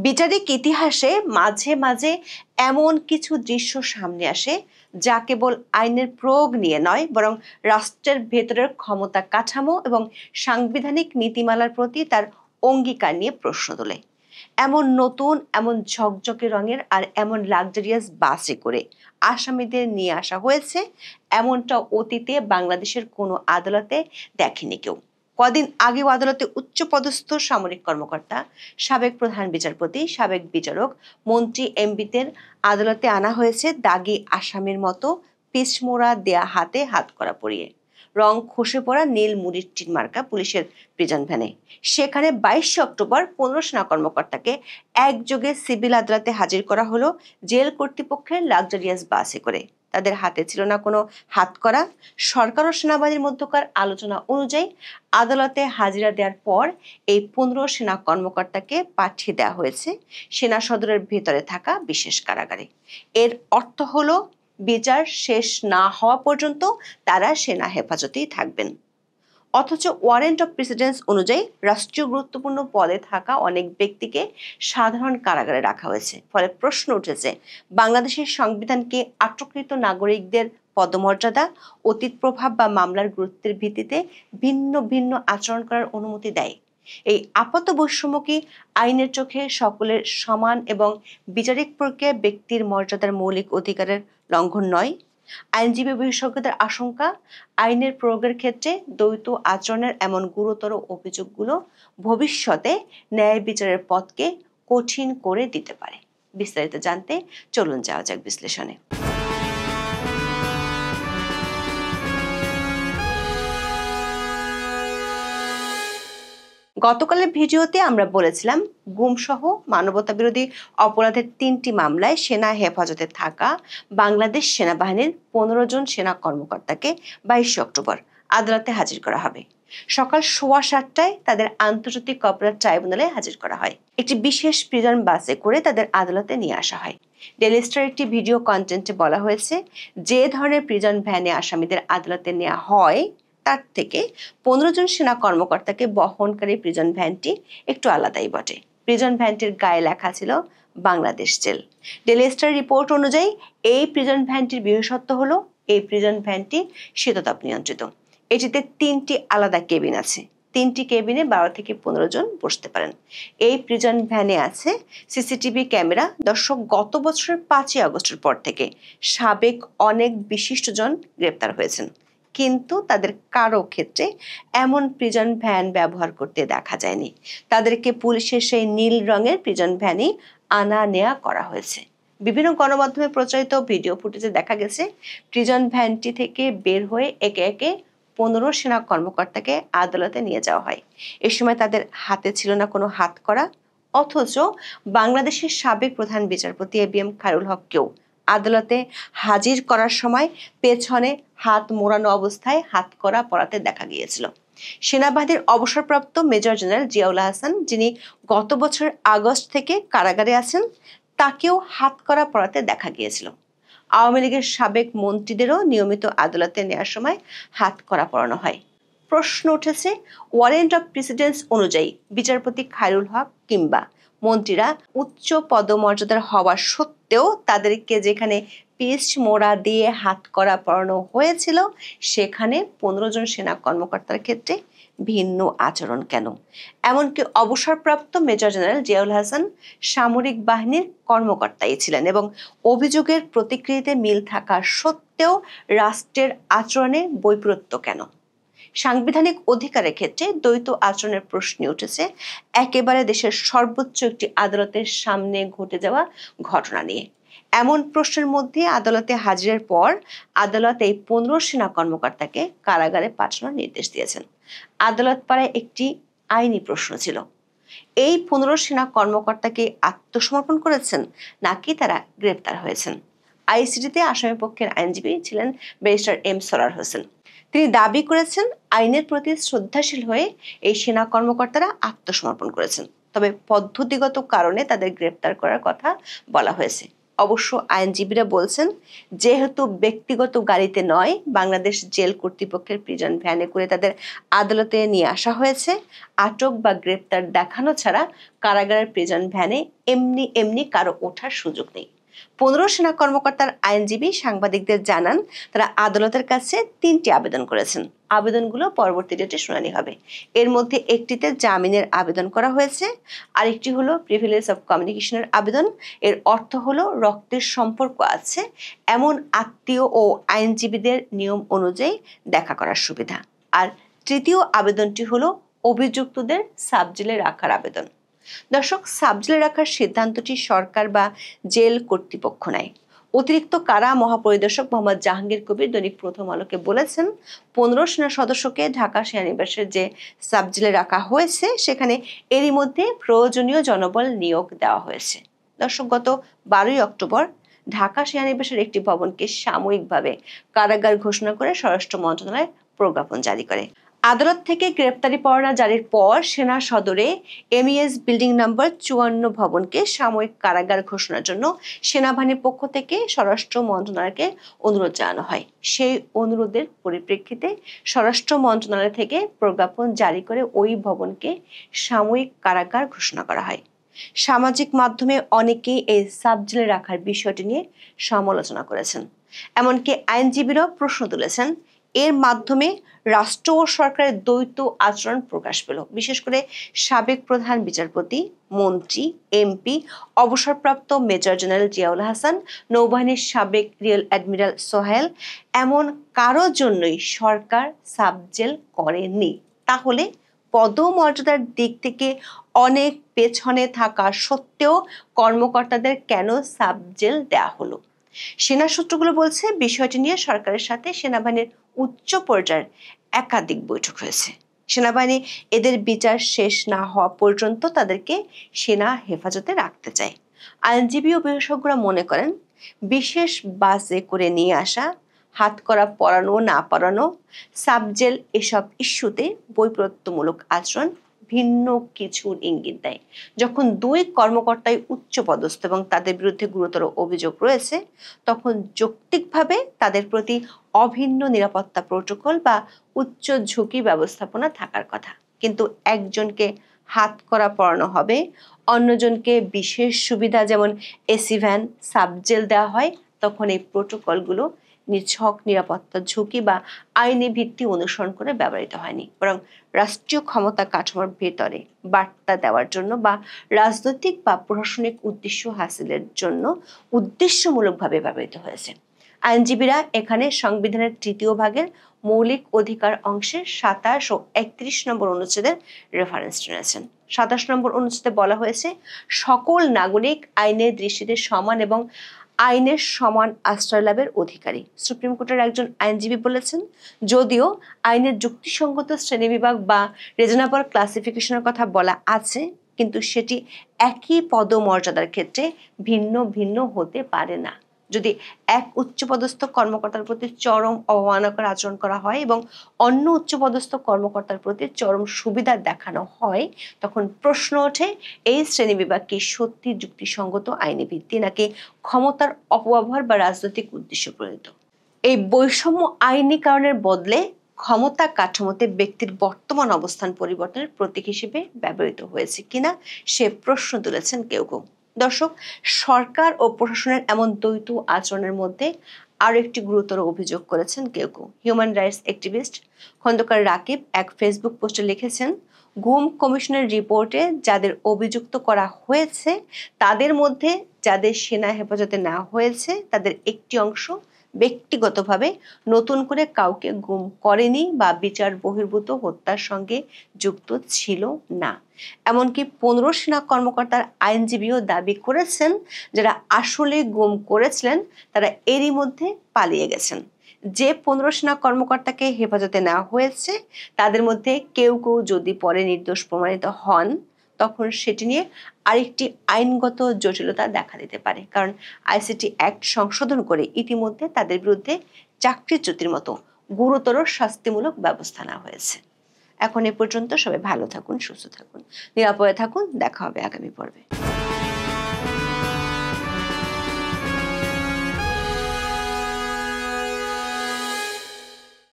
বিচারিক ইতিহাসে মাঝে মাঝে এমন কিছু দৃশ্য সামনে আসে যা কেবল আইনের প্রয়োগ নিয়ে নয়, বরং রাষ্ট্রের ভেতরের ক্ষমতা কাঠামো এবং সাংবিধানিক নীতিমালার প্রতি তার অঙ্গীকার নিয়ে প্রশ্ন তোলে। এমন নতুন, এমন ঝকঝকে রঙের আর এমন লাক্সারিয়াস বাসে করে আসামিদের নিয়ে আসা হয়েছে, এমনটা অতীতে বাংলাদেশের কোনো আদালতে দেখেনি কেউ। কদিন আগেও আদালতে উচ্চপদস্থ সামরিক কর্মকর্তা, সাবেক প্রধান বিচারপতি, সাবেক বিচারক, মন্ত্রী, এমপিদের আদালতে আনা হয়েছে দাগি আসামির মতো পিছমোড়া দেয়া হাতে হাত করা পরিয়ে, রং খসে পড়া নীল মুড়ির টিন মার্কা পুলিশের প্রিজন ভ্যানে। সেখানে 22 অক্টোবর 15 সেনা কর্মকর্তাকে একযোগে সিভিল আদালতে হাজির করা হলো জেল কর্তৃপক্ষের লাক্সারিয়াস বাসে করে। তাদের হাতে ছিল না কোনো হাতকড়া। সরকার ও সেনাবাহিনীর মধ্যকার আলোচনা অনুযায়ী আদালতে হাজিরা দেওয়ার পর এই 15 সেনা কর্মকর্তাকে পাঠিয়ে দেওয়া হয়েছে সেনা সদরের ভেতরে থাকা বিশেষ কারাগারে। এর অর্থ হলো বিচার শেষ না হওয়া পর্যন্ত তারা সেনা হেফাজতেই থাকবেন। অথচ ওয়ারেন্ট অফ প্রেসিডেন্স অনুযায়ী রাষ্ট্রীয় গুরুত্বপূর্ণ পদে থাকা অনেক ব্যক্তিকে সাধারণ কারাগারে রাখা হয়েছে। ফলে প্রশ্ন উঠেছে, বাংলাদেশের সংবিধানকে আটককৃত নাগরিকদের পদমর্যাদা, অতীত প্রভাব বা মামলার গুরুত্বের ভিত্তিতে ভিন্ন ভিন্ন আচরণ করার অনুমতি দেয়? এই আপাত বৈষম্য কি আইনের চোখে সকলের সমান এবং বিচারিক প্রক্রিয়ায় ব্যক্তির মর্যাদার মৌলিক অধিকারের লঙ্ঘন নয়? আইনজীবী বিশেষজ্ঞদের আশঙ্কা, আইনের প্রয়োগের ক্ষেত্রে দ্বৈত আচরণের এমন গুরুতর অভিযোগগুলো ভবিষ্যতে ন্যায় বিচারের পথকে কঠিন করে দিতে পারে। বিস্তারিত জানতে চলুন যাওয়া যাক বিশ্লেষণে। গতকালের ভিডিওতে আমরা বলেছিলাম, গুমসহ মানবতাবিরোধী অপরাধের 3টি মামলায় সেনা হেফাজতে থাকা বাংলাদেশ সেনাবাহিনীর 15 জন সেনা কর্মকর্তাকে 22 অক্টোবর আদালতে হাজির করা হবে। সকাল 7:15টায় তাদের আন্তর্জাতিক অপরাধ ট্রাইব্যুনালে হাজির করা হয়। একটি বিশেষ প্রিজন বাসে করে তাদের আদালতে নিয়ে আসা হয়। ডেইলি স্টার একটি ভিডিও কন্টেন্টে বলা হয়েছে, যে ধরনের প্রিজন ভ্যানে আসামিদের আদালতে নেওয়া হয় তার থেকে 15 জন সেনা কর্মকর্তাকে বহনকারী প্রিজন ভ্যানটি একটু আলাদাই বটে। প্রিজন ভ্যানটির গায়ে লেখা ছিল Bangladesh jail. Daily Star report অনুযায়ী এই প্রিজন ভ্যানটির বিশেষত্ব হলো এই প্রিজন ভ্যানটি শীততাপ নিয়ন্ত্রিত। এটিতে 3টি আলাদা কেবিন আছে। 3টি কেবিনে 12 থেকে 15 জন বসতে পারেন। এই প্রিজন ভ্যানে আছে সিসিটিভি ক্যামেরা। দর্শক, গত বছরের 5ই আগস্টের পর থেকে সাবেক অনেক বিশিষ্টজন গ্রেপ্তার হয়েছেন, কিন্তু তাদের কারো ক্ষেত্রে এমন প্রিজন ভ্যান ব্যবহার করতে দেখা যায়নি। তাদেরকে পুলিশের সেই নীল রঙের প্রিজন ভ্যানই আনা নেয়া করা হয়েছে। বিভিন্ন গণমাধ্যমে প্রচারিত ভিডিও ফুটেজে দেখা গেছে প্রিজন ভ্যানটি থেকে বের হয়ে একে একে 15 সেনা কর্মকর্তাকে আদালতে নিয়ে যাওয়া হয়। এ সময় তাদের হাতে ছিল না কোনো হাতকড়া। অথচ বাংলাদেশের সাবেক প্রধান বিচারপতি ABM খায়রুল হককেও আদালতে হাজির করার সময় পেছনে হাত মোড়ানো অবস্থায় হাতকড়া পরাতে দেখা গিয়েছিল। সেনাবাহিনীর অবসরপ্রাপ্ত মেজর জেনারেল জিয়াউল হাসান, যিনি গত বছর আগস্ট থেকে কারাগারে আছেন, তাকেও হাতকড়া পরাতে দেখা গিয়েছিল। আওয়ামী লীগের সাবেক মন্ত্রীদেরও নিয়মিত আদালতে নেওয়ার সময় হাতকড়া পরানো হয়। প্রশ্ন উঠেছে, ওয়ারেন্ট অফ প্রেসিডেন্স অনুযায়ী বিচারপতি খায়রুল হক কিংবা মন্ত্রীরা উচ্চ পদমর্যাদার হওয়া সত্ত্বেও তাদেরকে যেখানে পিচ মোড়া দিয়ে হাতকড়া পরানো হয়েছিল, সেখানে 15 জন সেনা কর্মকর্তার ক্ষেত্রে ভিন্ন আচরণ কেন? এমনকি অবসরপ্রাপ্ত মেজর জেনারেল জিয়াউল হাসান সামরিক বাহিনীর কর্মকর্তাই ছিলেন এবং অভিযোগের প্রতিক্রিয়াতে মিল থাকা সত্ত্বেও রাষ্ট্রের আচরণে বৈপরীত্য কেন? সাংবিধানিক অধিকারের ক্ষেত্রে দ্বৈত আচরণের প্রশ্ন উঠেছে একেবারে দেশের সর্বোচ্চ একটি আদালতের সামনে ঘটে যাওয়া ঘটনা নিয়ে। এমন প্রশ্নের মধ্যে আদালতে হাজিরের পর আদালত এই 15 সেনা কর্মকর্তাকে কারাগারে পাঠানোর নির্দেশ দিয়েছেন। আদালত পাড়ায় একটি আইনি প্রশ্ন ছিল, এই 15 সেনা কর্মকর্তাকে আত্মসমর্পণ করেছেন নাকি তারা গ্রেপ্তার হয়েছেন? আইসিটিতে আসামি পক্ষের আইনজীবী ছিলেন ব্যারিস্টার M সরার হোসেন। তিনি দাবি করেছেন, আইনের প্রতি শ্রদ্ধাশীল হয়ে এই সেনা কর্মকর্তারা আত্মসমর্পণ করেছেন, তবে পদ্ধতিগত কারণে তাদের গ্রেপ্তার করার কথা বলা হয়েছে। অবশ্য আইনজীবীরা বলছেন, যেহেতু ব্যক্তিগত গাড়িতে নয়, বাংলাদেশ জেল কর্তৃপক্ষের প্রিজন ভ্যানে করে তাদের আদালতে নিয়ে আসা হয়েছে, আটক বা গ্রেপ্তার দেখানো ছাড়া কারাগারের প্রিজন ভ্যানে এমনি এমনি কারো ওঠার সুযোগ নেই। 15 সেনা কর্মকর্তার আইনজীবী সাংবাদিকদের জানান, তারা আদালতের কাছে 3টি আবেদন করেছেন। আবেদনগুলো পরবর্তী ডেটে শুনানি হবে। এর মধ্যে একটিতে জামিনের আবেদন করা হয়েছে, আরেকটি হলো প্রিভিলেজ অফ কমিউনিকেশনের আবেদন। এর অর্থ হলো রক্তের সম্পর্ক আছে এমন আত্মীয় ও আইনজীবীদের নিয়ম অনুযায়ী দেখা করার সুবিধা। আর তৃতীয় আবেদনটি হলো অভিযুক্তদের সাবজেলে রাখার আবেদন। দর্শক, সাবজেলে রাখার সিদ্ধান্তটি সরকার বা জেল কর্তৃপক্ষ নেয়। অতিরিক্ত কারা মহাপরিদর্শক মোহাম্মদ জাহাঙ্গীর কবির দৈনিক প্রথম আলোকে বলেছেন, 15 সেনা সদস্যকে ঢাকা সেনানিবাসের যে সাবজেলে রাখা হয়েছে সেখানে এরই মধ্যে প্রয়োজনীয় জনবল নিয়োগ দেওয়া হয়েছে। দর্শক, গত 12 অক্টোবর ঢাকা সেনানিবাসের একটি ভবনকে সাময়িকভাবে কারাগার ঘোষণা করে স্বরাষ্ট্র মন্ত্রণালয় প্রজ্ঞাপন জারি করে। আদালত থেকে গ্রেপ্তারি পরোয়ানা জারির পর সেনা সদরে এমইএস বিল্ডিং নম্বর 54 ভবনকে সাময়িক কারাগার ঘোষণার জন্য সেনাবাহিনীর পক্ষ থেকে স্বরাষ্ট্র মন্ত্রণালয়কে অনুরোধ জানানো হয়। সেই অনুরোধের পরিপ্রেক্ষিতে স্বরাষ্ট্র মন্ত্রণালয় থেকে প্রজ্ঞাপন জারি করে ওই ভবনকে সাময়িক কারাগার ঘোষণা করা হয়। সামাজিক মাধ্যমে অনেকেই এই সাবজেলে রাখার বিষয়টি নিয়ে সমালোচনা করেছেন। এমনকি আইনজীবীরাও প্রশ্ন তুলেছেন, এর মাধ্যমে রাষ্ট্র ও সরকারের দ্বৈত আচরণ প্রকাশ পেল। বিশেষ করে সাবেক প্রধান বিচারপতি, মন্ত্রী, এমপি, অবসরপ্রাপ্ত মেজর জেনারেল জিয়াউল হাসান, নৌবাহিনীর সাবেক রিয়ার অ্যাডমিরাল সোহেল, এমন কারো জন্যই সরকার সাবজেল করেনি। তাহলে পদমর্যাদার দিক থেকে অনেক পেছনে থাকা সত্ত্বেও কর্মকর্তাদের কেন সাবজেল দেয়া হলো? সেনা সূত্রগুলো বলছে, বিষয়টি নিয়ে সরকারের সাথে সেনাবাহিনীর উচ্চ পর্যায়ের একাধিক বৈঠক হয়েছে। সেনাবাহিনী এদের বিচার শেষ না হওয়া পর্যন্ত তাদেরকে সেনা হেফাজতে রাখতে চায়। আইনজীবী ও বিশেষজ্ঞরা মনে করেন, বিশেষ বাসে করে নিয়ে আসা, হাত করা পরানো না পরানো, সাবজেল এসব ইস্যুতে বৈপরীত্যমূলক আচরণ ভিন্ন কিছুর ইঙ্গিত দেয়। যখন দুই কর্মকর্তাই উচ্চপদস্থ এবং তাদের বিরুদ্ধে গুরুতর অভিযোগ রয়েছে, তখন যৌক্তিকভাবে তাদের প্রতি অভিন্ন নিরাপত্তা প্রোটোকল বা উচ্চ ঝুঁকি ব্যবস্থাপনা থাকার কথা। কিন্তু একজনকে হাত করা পরানো হবে, অন্যজনকে বিশেষ সুবিধা যেমন এসি ভ্যান, সাবজেল দেওয়া হয়, তখন এই প্রোটোকলগুলো নিছক নিরাপত্তা ঝুঁকি বা আইনি ভিত্তি অনুসরণ করে ব্যবহৃত হয়নি, বরং রাষ্ট্রীয় ক্ষমতা কাঠামোর ভেতরে বার্তা দেওয়ার জন্য বা রাজনৈতিক বা প্রশাসনিক উদ্দেশ্য হাসিলের জন্য উদ্দেশ্যমূলকভাবে ব্যবহৃত হয়েছে। আইনজীবীরা এখানে সংবিধানের 3য় ভাগের মৌলিক অধিকার অংশের 27 ও 31 নম্বর অনুচ্ছেদের রেফারেন্স টেনেছেন। 27 নম্বর অনুচ্ছেদে বলা হয়েছে, সকল নাগরিক আইনের দৃষ্টিতে সমান এবং আইনের সমান আশ্রয় লাভের অধিকারী। সুপ্রিম কোর্টের একজন আইনজীবী বলেছেন, যদিও আইনের যুক্তিসঙ্গত শ্রেণীবিভাগ বা রিজনেবল ক্লাসিফিকেশনের কথা বলা আছে, কিন্তু সেটি একই পদমর্যাদার ক্ষেত্রে ভিন্ন ভিন্ন হতে পারে না। যদি এক উচ্চপদস্থ কর্মকর্তার প্রতি চরম অবমাননাকর আচরণ করা হয় এবং অন্য উচ্চপদস্থ কর্মকর্তার প্রতি চরম সুবিধা দেখানো হয়, তখন প্রশ্ন ওঠে, এই শ্রেণীবিভাগ কি সত্যি যুক্তিসঙ্গত আইনি ভিত্তি নাকি ক্ষমতার অপব্যবহার বা রাজনৈতিক উদ্দেশ্য প্রণীত? এই বৈষম্য আইনি কারণের বদলে ক্ষমতা কাঠামোতে ব্যক্তির বর্তমান অবস্থান পরিবর্তনের প্রতীক হিসেবে ব্যবহৃত হয়েছে কিনা সে প্রশ্ন তুলেছেন কেউ কেউ। দর্শক, সরকার ও প্রশাসনের এমন দ্বৈত আচরণের মধ্যে আরো একটি গুরুতর অভিযোগ করেছেন কেউ কেউ। Human rights activist Khandaker Rakib এক ফেসবুক পোস্টে লিখেছেন, গুম কমিশনের রিপোর্টে যাদের অভিযুক্ত করা হয়েছে, তাদের মধ্যে যাদের সেনা হেফাজতে নেওয়া হয়েছে, তাদের একটি অংশ ব্যক্তিগতভাবে নতুন করে কাউকে গুম করেনি বা বিচার বহির্ভূত হত্যার সঙ্গে যুক্ত ছিল না। এমনকি 15 সেনা কর্মকর্তার আইনজীবীও দাবি করেছেন, যারা আসলে গুম করেছিলেন তারা এরই মধ্যে পালিয়ে গেছেন। যে 15 সেনা কর্মকর্তাকে হেফাজতে নেওয়া হয়েছে, তাদের মধ্যে কেউ কেউ যদি পরে নির্দোষ প্রমাণিত হন, তখন সেটি নিয়ে আরেকটি আইনগত জটিলতা দেখা দিতে পারে। কারণ আইসিটি অ্যাক্ট সংশোধন করে ইতিমধ্যে তাদের বিরুদ্ধে চাকরিচ্যুতির মতো গুরুতর শাস্তিমূলক ব্যবস্থা নেওয়া হয়েছে। এখন এ পর্যন্ত। সবাই ভালো থাকুন, সুস্থ থাকুন, নিরাপদে থাকুন। দেখা হবে আগামী পর্বে।